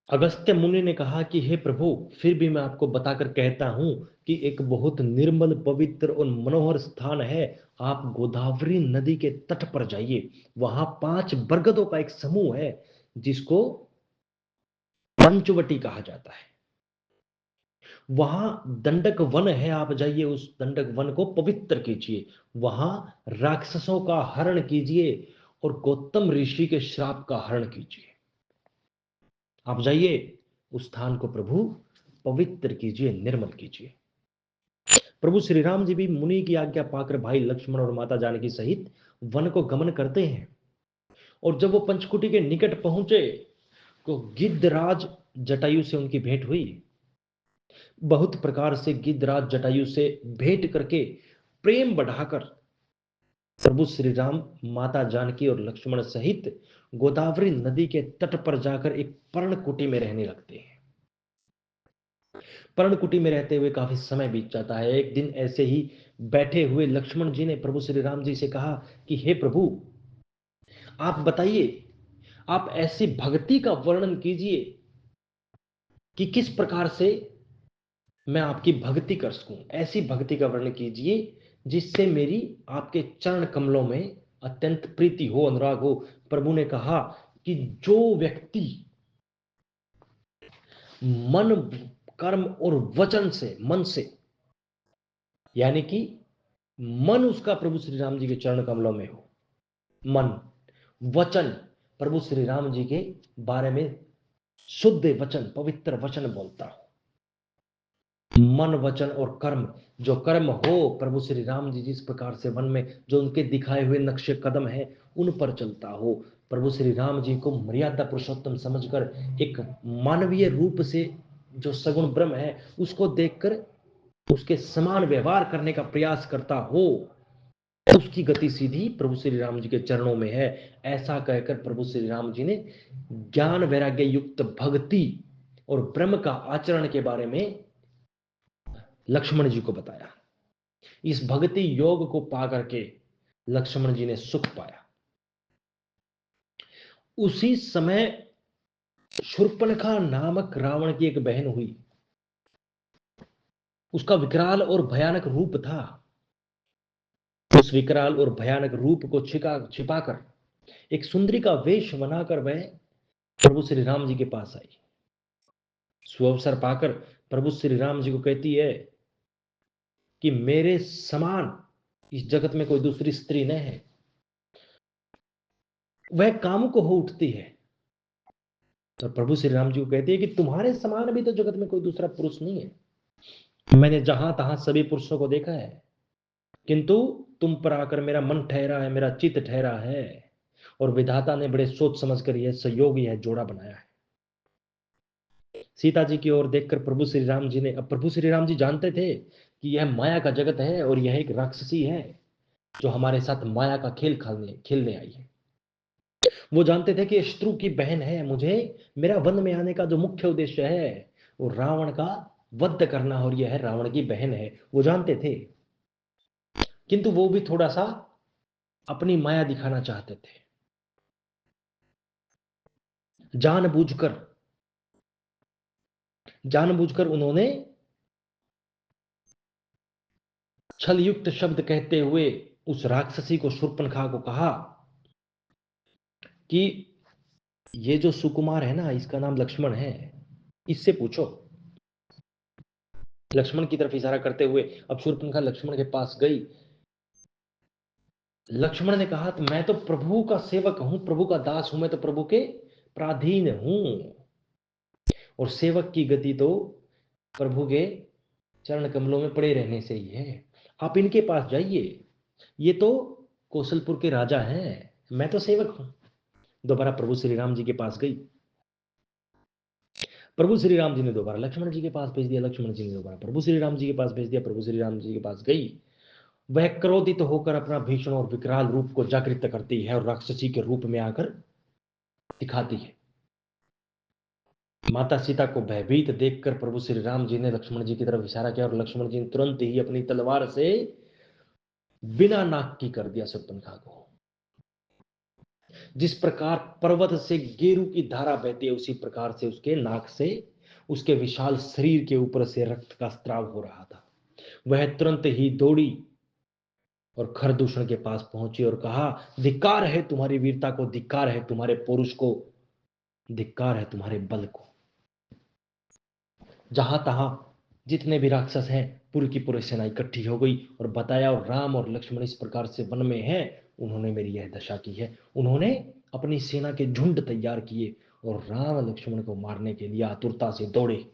अगस्त्य मुनि ने कहा कि हे प्रभु, फिर भी मैं आपको बताकर कहता हूं कि एक बहुत निर्मल, पवित्र और मनोहर स्थान है। आप गोदावरी नदी के तट पर जाइए। वहां 5 बरगदों का एक समूह है जिसको पंचवटी कहा जाता है। वहां दंडक वन है, आप जाइए, उस दंडक वन को पवित्र कीजिए। वहां राक्षसों का हरण कीजिए और गौतम ऋषि के श्राप का हरण कीजिए। आप जाइए, उस स्थान को प्रभु पवित्र कीजिए, निर्मल कीजिए। प्रभु श्री राम जी भी मुनि की आज्ञा पाकर भाई लक्ष्मण और माता जानकी सहित वन को गमन करते हैं। और जब वो पंचकुटी के निकट पहुंचे तो गिद्धराज जटायु से उनकी भेंट हुई। बहुत प्रकार से गिद्धराज जटायु से भेंट करके प्रेम बढ़ाकर प्रभु श्री राम माता जानकी और लक्ष्मण सहित गोदावरी नदी के तट पर जाकर एक पर्णकुटी में रहने लगते हैं। पर्णकुटी में रहते हुए काफी समय बीत जाता है। एक दिन ऐसे ही बैठे हुए लक्ष्मण जी ने प्रभु श्री राम जी से कहा कि हे प्रभु, आप बताइए, आप ऐसी भक्ति का वर्णन कीजिए कि किस प्रकार से मैं आपकी भक्ति कर सकूं। ऐसी भक्ति का वर्णन कीजिए जिससे मेरी आपके चरण कमलों में अत्यंत प्रीति हो, अनुराग हो। प्रभु ने कहा कि जो व्यक्ति मन, कर्म और वचन से, मन से, यानी कि मन उसका प्रभु श्री राम जी के चरण कमलों में हो, मन, वचन प्रभु श्री राम जी के बारे में शुद्ध वचन, पवित्र वचन बोलता हो, मन, वचन और कर्म, जो कर्म हो प्रभु श्री राम जी जिस प्रकार से वन में जो उनके दिखाए हुए नक्शे कदम है उन पर चलता हो, प्रभु श्री राम जी को मर्यादा पुरुषोत्तम समझकर एक मानवीय रूप से जो सगुण ब्रह्म है उसको देखकर उसके समान व्यवहार करने का प्रयास करता हो, उसकी गति सीधी प्रभु श्री राम जी के चरणों में है। ऐसा कहकर प्रभु श्री राम जी ने ज्ञान वैराग्य युक्त भक्ति और ब्रह्म का आचरण के बारे में लक्ष्मण जी को बताया। इस भक्ति योग को पा करके लक्ष्मण जी ने सुख पाया। उसी समय शूर्पणखा नामक रावण की एक बहन हुई। उसका विकराल और भयानक रूप था। उस विकराल और भयानक रूप को छिपाकर एक सुंदरी का वेश बनाकर वह प्रभु श्री राम जी के पास आई। सुअवसर पाकर प्रभु श्री राम जी को कहती है कि मेरे समान इस जगत में कोई दूसरी स्त्री न है। वह कामुक हो उठती है तो प्रभु श्री राम जी को कहती है कि तुम्हारे समान भी तो जगत में कोई दूसरा पुरुष नहीं है। मैंने जहां तहां सभी पुरुषों को देखा है, किंतु तुम पर आकर मेरा मन ठहरा है, मेरा चित्त ठहरा है, और विधाता ने बड़े सोच समझकर यह संयोग, यह जोड़ा बनाया है। सीता जी की ओर देखकर प्रभु श्री राम जी ने, अब प्रभु श्री राम जी जानते थे कि यह माया का जगत है और यह एक राक्षसी है जो हमारे साथ माया का खेल खेलने आई है। वो जानते थे कि ये शत्रु की बहन है। मुझे, मेरा वन में आने का जो मुख्य उद्देश्य है वो रावण का वध करना, और यह रावण की बहन है, वो जानते थे। किंतु वो भी थोड़ा सा अपनी माया दिखाना चाहते थे। जानबूझकर जानबूझकर उन्होंने छल युक्त शब्द कहते हुए उस राक्षसी को, शूर्पणखा को कहा कि ये जो सुकुमार है ना, इसका नाम लक्ष्मण है, इससे पूछो। लक्ष्मण की तरफ इशारा करते हुए अब शूर्पणखा लक्ष्मण के पास गई। लक्ष्मण ने कहा, तो मैं तो प्रभु का सेवक हूं, प्रभु का दास हूं, मैं तो प्रभु के पराधीन हूं, और सेवक की गति तो प्रभु के चरण कमलों में पड़े रहने से ही है। आप इनके पास जाइए, ये तो कौशलपुर के राजा हैं, मैं तो सेवक हूं। दोबारा प्रभु श्री राम जी के पास गई। प्रभु श्री राम जी ने दोबारा लक्ष्मण जी के पास भेज दिया, लक्ष्मण जी ने दोबारा प्रभु श्री राम जी के पास भेज दिया, प्रभु श्री राम जी के पास गई। वह क्रोधित होकर अपना भीषण और विकराल रूप को जागृत करती है और राक्षसी के रूप में आकर दिखाती है। माता सीता को भयभीत देखकर प्रभु श्री राम जी ने लक्ष्मण जी की तरफ इशारा किया और लक्ष्मण जी ने तुरंत ही अपनी तलवार से बिना नाक की कर दिया शूर्पणखा को। जिस प्रकार पर्वत से गेरू की धारा बहती है, उसी प्रकार से उसके नाक से उसके विशाल शरीर के ऊपर से रक्त का स्त्राव हो रहा था। वह तुरंत ही दौड़ी और खरदूषण के पास पहुंची और कहा, धिक्कार है तुम्हारी वीरता को, धिक्कार है तुम्हारे पौरुष को, धिक्कार है तुम्हारे बल को। जहां तहां जितने भी राक्षस हैं, पूरी की पूरी सेना इकट्ठी हो गई और बताया, और राम और लक्ष्मण इस प्रकार से वन में हैं, उन्होंने मेरी यह दशा की है। उन्होंने अपनी सेना के झुंड तैयार किए और राम लक्ष्मण को मारने के लिए आतुरता से दौड़े।